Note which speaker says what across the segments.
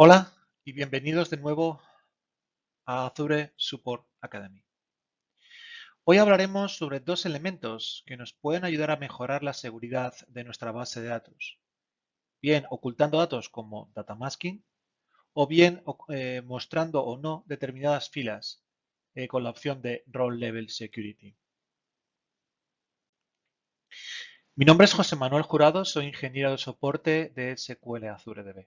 Speaker 1: Hola y bienvenidos de nuevo a Azure Support Academy. Hoy hablaremos sobre dos elementos que nos pueden ayudar a mejorar la seguridad de nuestra base de datos. Bien ocultando datos como data masking o bien mostrando o no determinadas filas con la opción de Role Level Security. Mi nombre es José Manuel Jurado, soy ingeniero de soporte de SQL Azure DB.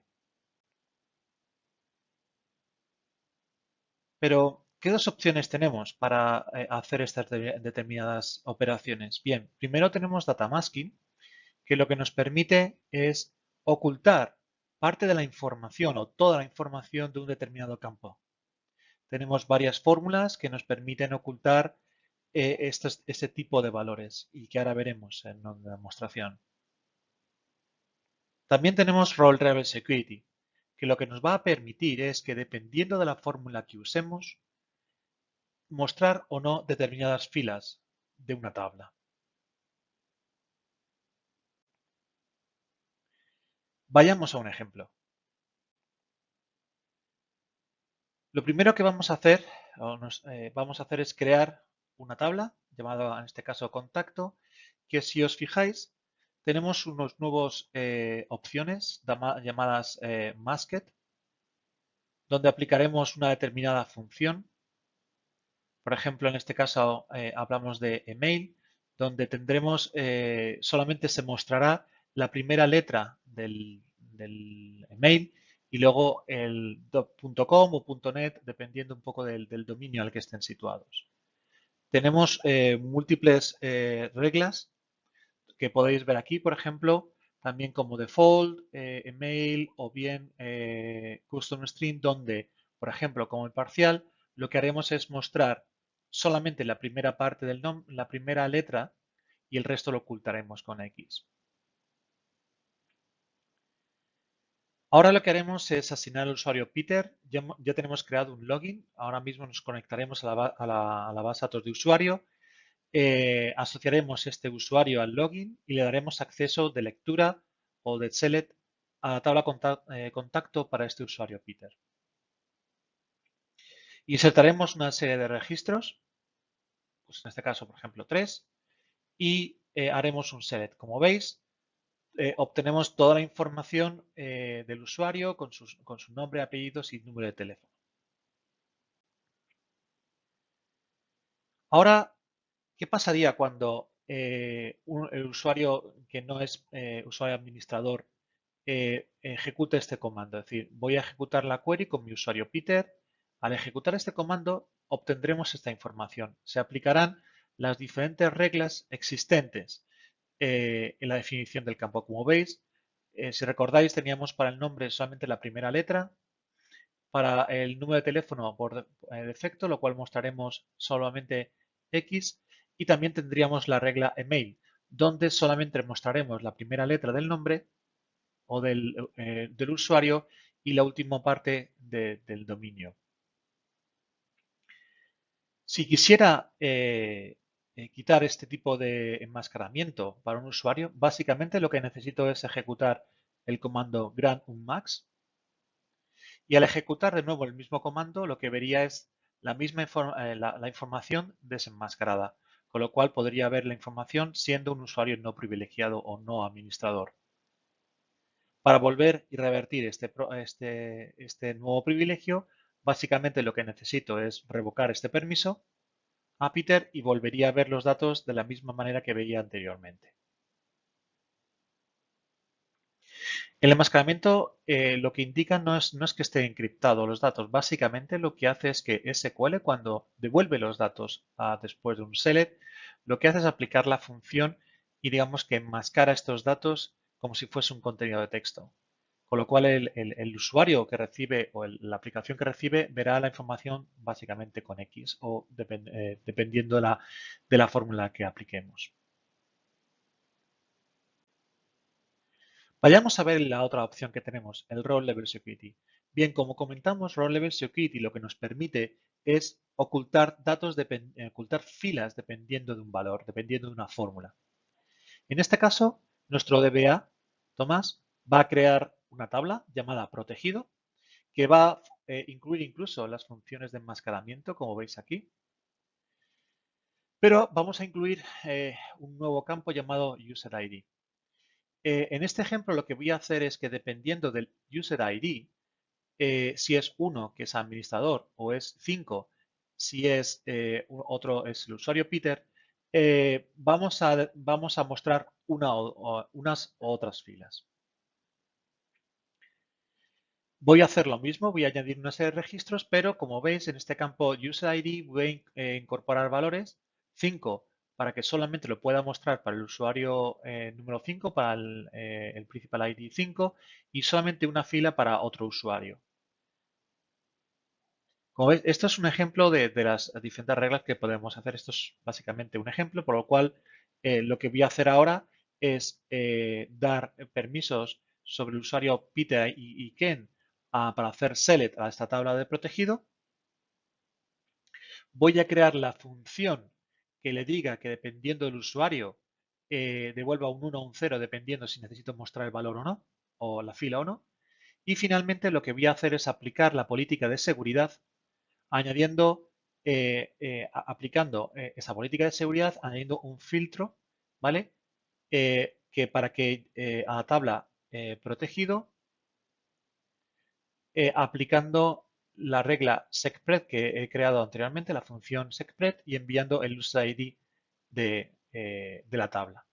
Speaker 1: Pero, ¿qué dos opciones tenemos para hacer estas determinadas operaciones? Bien, primero tenemos data masking, que lo que nos permite es ocultar parte de la información o toda la información de un determinado campo. Tenemos varias fórmulas que nos permiten ocultar este tipo de valores y que ahora veremos en la demostración. También tenemos Role Level Security, que lo que nos va a permitir es que dependiendo de la fórmula que usemos, mostrar o no determinadas filas de una tabla. Vayamos a un ejemplo. Lo primero que vamos a hacer, es crear una tabla llamada en este caso contacto, que si os fijáis tenemos unos nuevos opciones llamadas masked, donde aplicaremos una determinada función. Por ejemplo, en este caso hablamos de email, donde tendremos, solamente se mostrará la primera letra del email y luego el .com o .net, dependiendo un poco del dominio al que estén situados. Tenemos múltiples reglas que podéis ver aquí, por ejemplo, también como default, email o bien custom string, donde, por ejemplo, como el parcial, lo que haremos es mostrar solamente la primera parte del nombre, la primera letra, y el resto lo ocultaremos con X. Ahora lo que haremos es asignar al usuario Peter. Ya tenemos creado un login. Ahora mismo nos conectaremos a la base de datos de usuario. Asociaremos este usuario al login y le daremos acceso de lectura o de select a la tabla contacto para este usuario Peter. Insertaremos una serie de registros, pues en este caso, por ejemplo, 3, y haremos un select. Como veis, obtenemos toda la información del usuario con su nombre, apellidos y número de teléfono. Ahora, ¿qué pasaría cuando el usuario que no es usuario administrador ejecute este comando? Es decir, voy a ejecutar la query con mi usuario Peter. Al ejecutar este comando obtendremos esta información. Se aplicarán las diferentes reglas existentes en la definición del campo. Como veis, si recordáis, teníamos para el nombre solamente la primera letra, para el número de teléfono por defecto, lo cual mostraremos solamente X, y también tendríamos la regla email, donde solamente mostraremos la primera letra del nombre o del usuario y la última parte del dominio. Si quisiera quitar este tipo de enmascaramiento para un usuario, básicamente lo que necesito es ejecutar el comando grant unmask. Y al ejecutar de nuevo el mismo comando, lo que vería es la misma la información desenmascarada, con lo cual podría ver la información siendo un usuario no privilegiado o no administrador. Para volver y revertir este nuevo privilegio, básicamente lo que necesito es revocar este permiso a Peter y volvería a ver los datos de la misma manera que veía anteriormente. El enmascaramiento lo que indica no es que esté encriptado los datos. Básicamente lo que hace es que SQL, cuando devuelve los datos después de un select, lo que hace es aplicar la función y digamos que enmascara estos datos como si fuese un contenido de texto. Con lo cual el usuario que recibe o la aplicación que recibe verá la información básicamente con X o dependiendo de la fórmula que apliquemos. Vayamos a ver la otra opción que tenemos, el Role Level Security. Bien, como comentamos, Role Level Security lo que nos permite es ocultar datos, ocultar filas dependiendo de un valor, dependiendo de una fórmula. En este caso, nuestro DBA, Tomás, va a crear una tabla llamada protegido, que va a incluir incluso las funciones de enmascaramiento, como veis aquí. Pero vamos a incluir un nuevo campo llamado UserID. En este ejemplo lo que voy a hacer es que dependiendo del UserID, si es 1 que es administrador o es 5 si es otro es el usuario Peter, vamos a mostrar unas u otras filas. Voy a hacer lo mismo, voy a añadir una serie de registros, pero como veis en este campo UserID voy a incorporar valores 5 para que solamente lo pueda mostrar para el usuario número 5, para el principal ID 5 y solamente una fila para otro usuario. Como veis, esto es un ejemplo de las diferentes reglas que podemos hacer. Esto es básicamente un ejemplo, por lo cual lo que voy a hacer ahora es dar permisos sobre el usuario Peter y Ken para hacer select a esta tabla de protegido. Voy a crear la función que le diga que dependiendo del usuario devuelva un 1 o un 0 dependiendo si necesito mostrar el valor o no, o la fila o no. Y finalmente lo que voy a hacer es aplicar la política de seguridad añadiendo, aplicando esa política de seguridad, añadiendo un filtro, ¿vale? Que para que a la tabla protegido, aplicando la regla secpred que he creado anteriormente, la función secpred, y enviando el user ID de la tabla.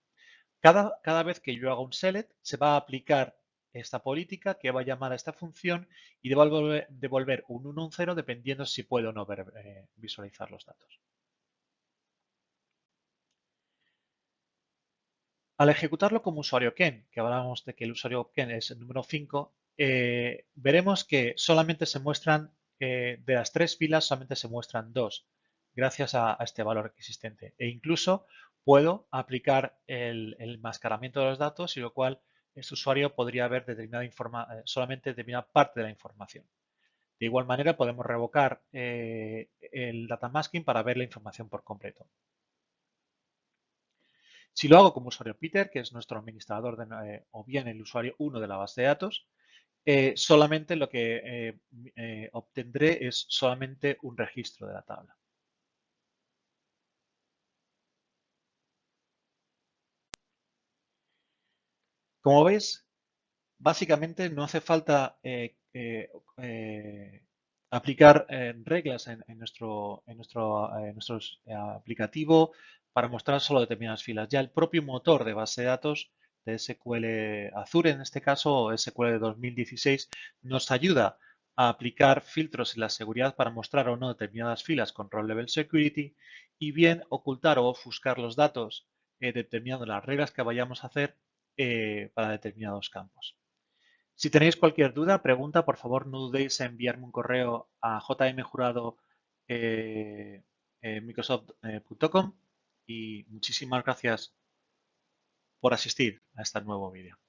Speaker 1: Cada vez que yo haga un select, se va a aplicar esta política que va a llamar a esta función y devolver un 1 o un 0 dependiendo si puedo o no visualizar los datos. Al ejecutarlo como usuario Ken, que hablábamos de que el usuario Ken es el número 5, veremos que solamente se muestran, de las 3 filas, solamente se muestran 2, gracias a este valor existente. E incluso puedo aplicar el enmascaramiento de los datos, y lo cual este usuario podría ver solamente determinada parte de la información. De igual manera, podemos revocar el data masking para ver la información por completo. Si lo hago como usuario Peter, que es nuestro administrador o bien el usuario 1 de la base de datos, solamente lo que obtendré es solamente un registro de la tabla. Como veis, básicamente no hace falta aplicar reglas en nuestro aplicativo para mostrar solo determinadas filas. Ya el propio motor de base de datos de SQL Azure, en este caso, o SQL 2016, nos ayuda a aplicar filtros en la seguridad para mostrar o no determinadas filas con Role Level Security y bien ocultar o ofuscar los datos determinando las reglas que vayamos a hacer para determinados campos. Si tenéis cualquier duda, pregunta, por favor no dudéis en enviarme un correo a jmjurado@microsoft.com y muchísimas gracias por asistir a este nuevo vídeo.